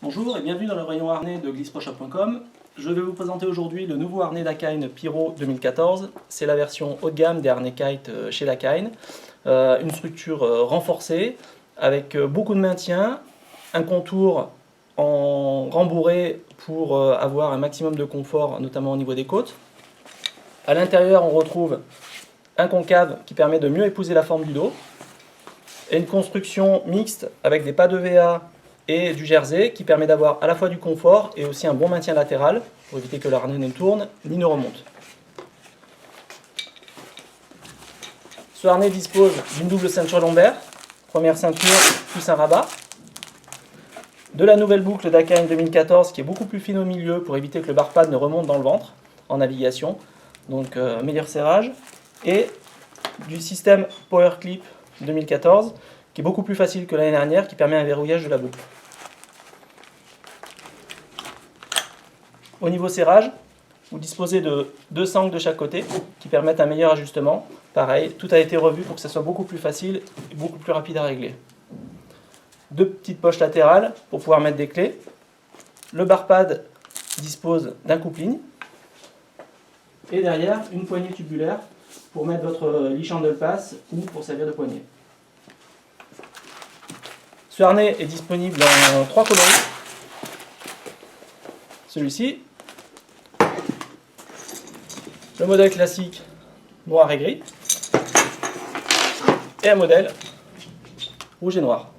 Bonjour et bienvenue dans le rayon harnais de glissproshop.com. Je vais vous présenter aujourd'hui le nouveau harnais Dakine Pyro 2014. C'est la version haut de gamme des harnais kite chez Dakine. Une structure renforcée avec beaucoup de maintien, un contour en rembourré pour avoir un maximum de confort, notamment au niveau des côtes. À l'intérieur, on retrouve un concave qui permet de mieux épouser la forme du dos et une construction mixte avec des pas de VA et du jersey qui permet d'avoir à la fois du confort et aussi un bon maintien latéral pour éviter que le harnais ne tourne ni ne remonte. Ce harnais dispose d'une double ceinture lombaire, première ceinture plus un rabat, de la nouvelle boucle Dakine 2014 qui est beaucoup plus fine au milieu pour éviter que le bar pad ne remonte dans le ventre en navigation, donc meilleur serrage, et du système Power Clip 2014 qui est beaucoup plus facile que l'année dernière, qui permet un verrouillage de la boucle. Au niveau serrage, vous disposez de deux sangles de chaque côté qui permettent un meilleur ajustement. Pareil, tout a été revu pour que ça soit beaucoup plus facile et beaucoup plus rapide à régler. Deux petites poches latérales pour pouvoir mettre des clés. Le bar pad dispose d'un coupe-ligne. Et derrière, une poignée tubulaire pour mettre votre leash handle pass ou pour servir de poignée. Ce harnais est disponible en 3 coloris. Celui-ci, le modèle classique noir et gris, et un modèle rouge et noir.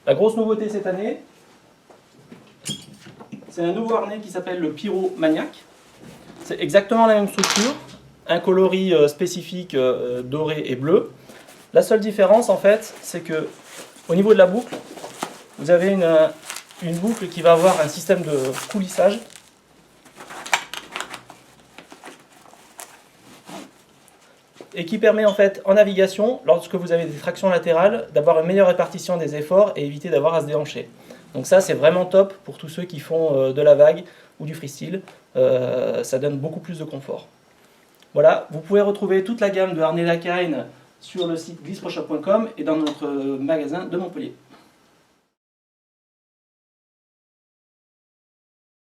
La grosse nouveauté cette année, c'est un nouveau harnais qui s'appelle le Pyro Maniac. C'est exactement la même structure, un coloris spécifique doré et bleu. La seule différence en fait, c'est que au niveau de la boucle, vous avez une boucle qui va avoir un système de coulissage et qui permet en fait en navigation, lorsque vous avez des tractions latérales, d'avoir une meilleure répartition des efforts et éviter d'avoir à se déhancher. Donc ça c'est vraiment top pour tous ceux qui font de la vague ou du freestyle, ça donne beaucoup plus de confort. Voilà, vous pouvez retrouver toute la gamme de harnais Dakine sur le site glissproshop.com et dans notre magasin de Montpellier.